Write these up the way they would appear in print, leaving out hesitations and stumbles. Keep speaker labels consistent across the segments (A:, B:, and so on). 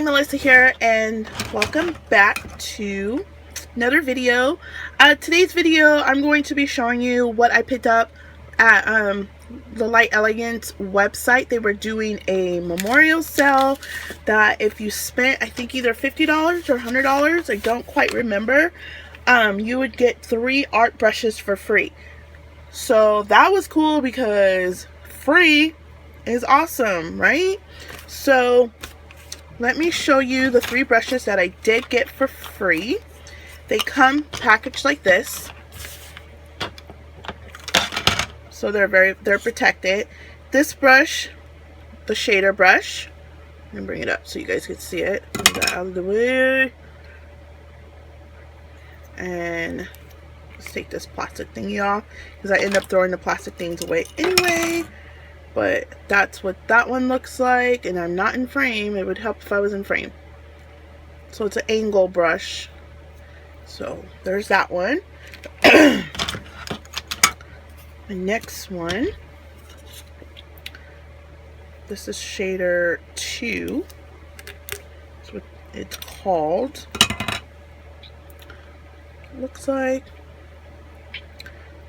A: Melissa here, and welcome back to another video. Today's video, I'm going to be showing you what I picked up at the Light Elegance website. They were doing a memorial sale that if you spent, I think, either $50 or $100, I don't quite remember, you would get 3 art brushes for free. So that was cool because free is awesome, right? So let me show you the 3 brushes that I did get for free. They come packaged like this, so they're protected. This brush, the shader brush, let me bring it up so you guys can see it. Move that out of the way, and let's take this plastic thingy off because I end up throwing the plastic things away anyway. But that's what that one looks like, and I'm not in frame. It would help if I was in frame. So it's an angle brush. So there's that one. The next one, this is shader 2. That's what it's called. Looks like.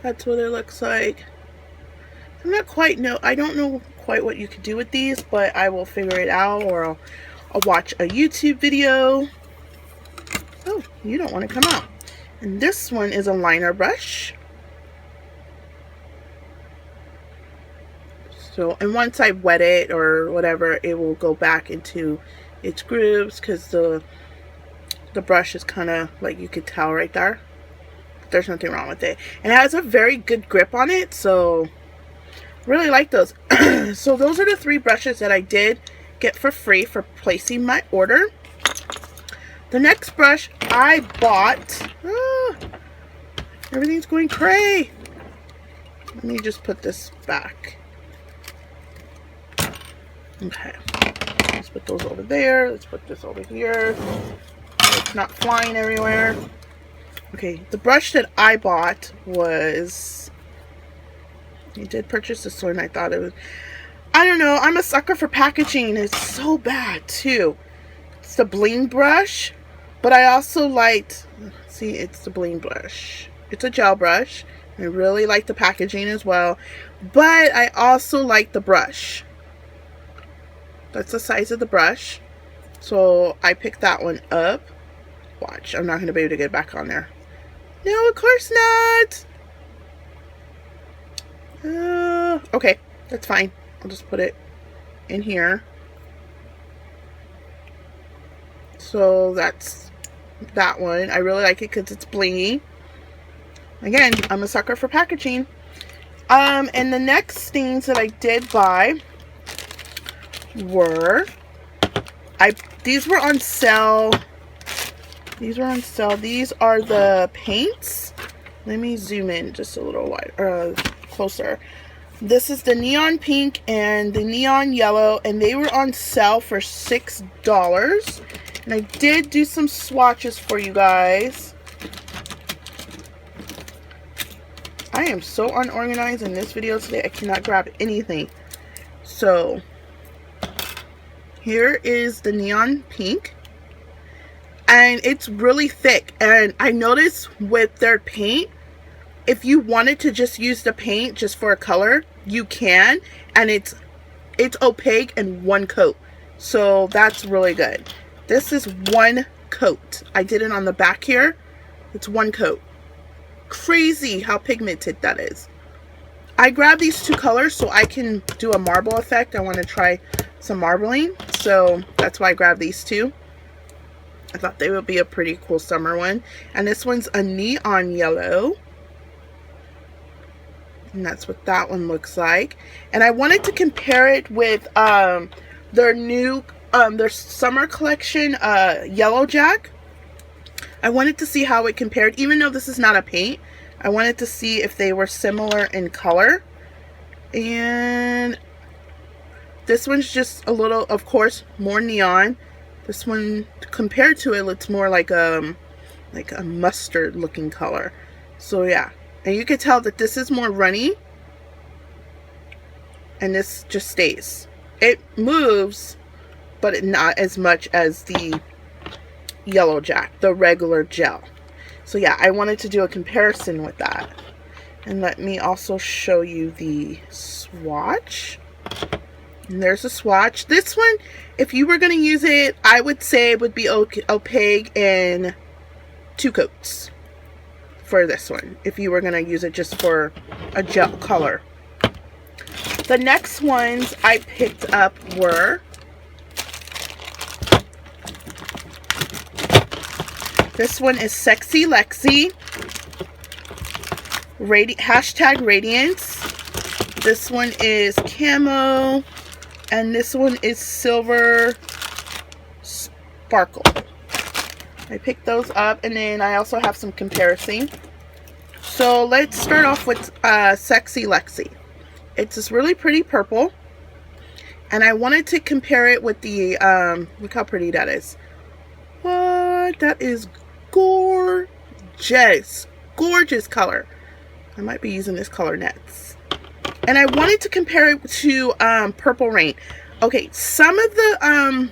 A: That's what it looks like. I don't know quite what you could do with these, but I will figure it out, or I'll watch a YouTube video. Oh, you don't want to come out. And this one is a liner brush. So, and once I wet it or whatever, it will go back into its grooves because the brush is kind of, like, you could tell right there. There's nothing wrong with it. And it has a very good grip on it, so really like those. So those are the 3 brushes that I did get for free for placing my order. The next brush I bought, everything's going cray. Let me just put this back. Okay, let's put those over there. Let's put this over here. It's not flying everywhere. Okay, the brush that I bought was, I did purchase this one. I thought it was, I don't know, I'm a sucker for packaging. It's so bad too. It's the bling brush, but I also liked, see, it's the bling brush. It's a gel brush. I really like the packaging as well, but I also like the brush. That's the size of the brush, so I picked that one up. Watch, I'm not going to be able to get back on there. No, of course not. Okay, that's fine. I'll just put it in here. So that's that one. I really like it because it's blingy. Again, I'm a sucker for packaging. And the next things that I did buy were, these were on sale. These were on sale. These are the paints. Let me zoom in just a little wider, closer. This is the neon pink and the neon yellow, and they were on sale for $6. And I did do some swatches for you guys. I am so unorganized in this video today. I cannot grab anything. So here is the neon pink, and it's really thick. And I noticed with their paint, if you wanted to just use the paint just for a color, you can, and it's opaque and one coat, so that's really good. This is one coat. I did it on the back here. It's one coat. Crazy how pigmented that is. I grabbed these 2 colors so I can do a marble effect. I want to try some marbling, so that's why I grabbed these 2. I thought they would be a pretty cool summer one. And this one's a neon yellow. And that's what that one looks like. And I wanted to compare it with their new, their summer collection, Yellow Jack. I wanted to see how it compared, even though this is not a paint. I wanted to see if they were similar in color. And this one's just a little, of course, more neon. This one, compared to it, looks more like a mustard looking color. So yeah. And you can tell that this is more runny, and this just stays. It moves, but not as much as the Yellow Jack, the regular gel. So yeah, I wanted to do a comparison with that. And let me also show you the swatch. And there's a swatch. This one, if you were going to use it, I would say it would be opaque in 2 coats for this one, if you were going to use it just for a gel color. The next ones I picked up were this one is Sexy Lexi, hashtag Radiance. This one is Camo, and this one is Silver Sparkle. I picked those up, and then I also have some comparison. So let's start off with Sexy Lexi. It's this really pretty purple, and I wanted to compare it with the look how pretty that is. What? That is gorgeous. Gorgeous color. I might be using this color next. And I wanted to compare it to Purple Rain. Okay, some of the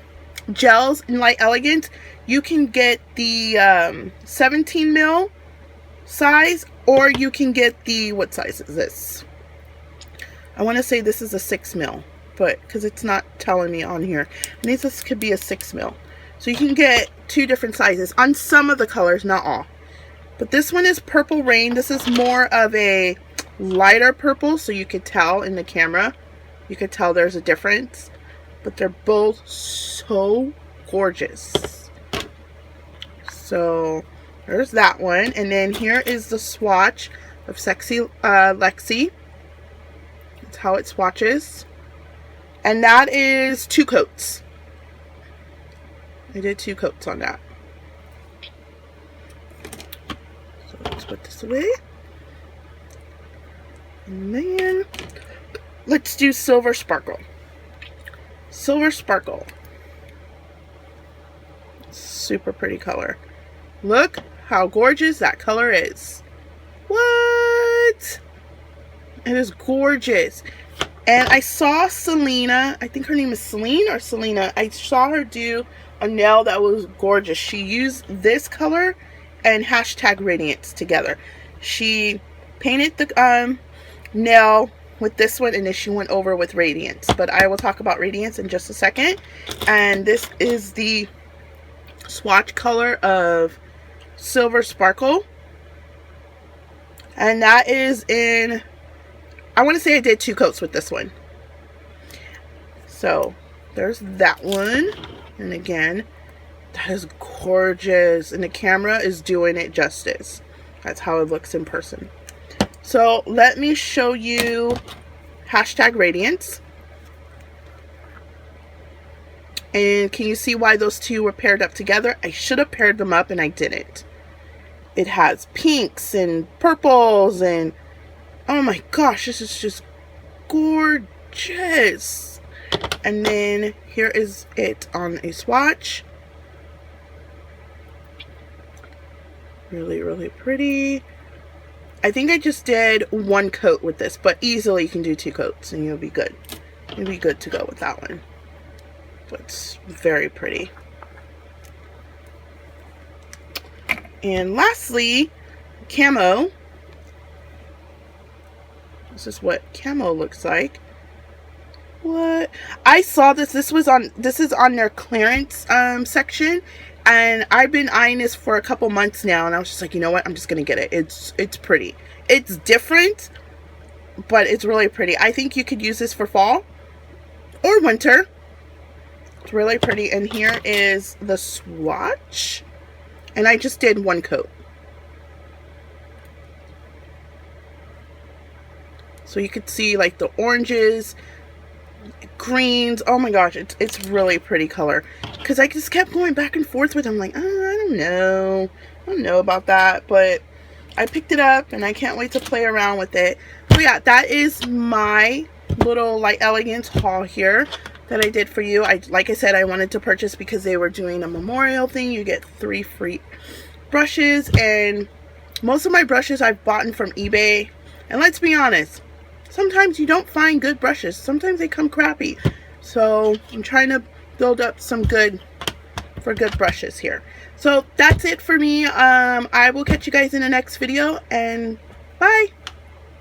A: gels in Light Elegance, you can get the 17 mil size, or you can get the, what size is this? I want to say this is a 6 mil, but because it's not telling me on here. I think this could be a 6 mil. So you can get 2 different sizes on some of the colors, not all. But this one is Purple Rain. This is more of a lighter purple, so you could tell in the camera. You could tell there's a difference. But they're both so gorgeous. So there's that one. And then here is the swatch of Sexy Lexi. That's how it swatches. And that is 2 coats. I did 2 coats on that. So let's put this away. And then let's do Silver Sparkle. Silver Sparkle. Super pretty color. Look how gorgeous that color is. What? It is gorgeous. And I saw Selena, I think her name is Celine or Selena. I saw her do a nail that was gorgeous. She used this color and hashtag Radiance together. She painted the nail with this one, and then she went over with Radiance. But I will talk about Radiance in just a second. And this is the swatch color of Silver Sparkle. And that is in, I want to say I did 2 coats with this one. So there's that one. And again, that is gorgeous. And the camera is doing it justice. That's how it looks in person. So let me show you hashtag Radiance. And can you see why those 2 were paired up together? I should have paired them up and I didn't. It has pinks and purples and oh my gosh, this is just gorgeous. And then here is it on a swatch. Really, really pretty. I think I just did 1 coat with this, but easily you can do 2 coats and you'll be good. You'll be good to go with that one. But it's very pretty. And lastly, Camo. This is what Camo looks like. What? I saw this. This is on their clearance section. And I've been eyeing this for a couple months now, and I was just like, you know what? I'm just gonna get it. It's pretty. It's different, but it's really pretty. I think you could use this for fall or winter. It's really pretty. And here is the swatch, and I just did 1 coat. So you could see like the oranges, greens. Oh my gosh, it's really pretty color. Because I just kept going back and forth with them, like, oh, I don't know about that, but I picked it up and I can't wait to play around with it. So yeah, that is my little Light Elegance haul here that I did for you. Like I said, I wanted to purchase because they were doing a memorial thing. You get 3 free brushes, and most of my brushes I've bought from eBay. And let's be honest, sometimes you don't find good brushes. Sometimes they come crappy. So I'm trying to build up some good brushes here. So that's it for me. I will catch you guys in the next video, and bye.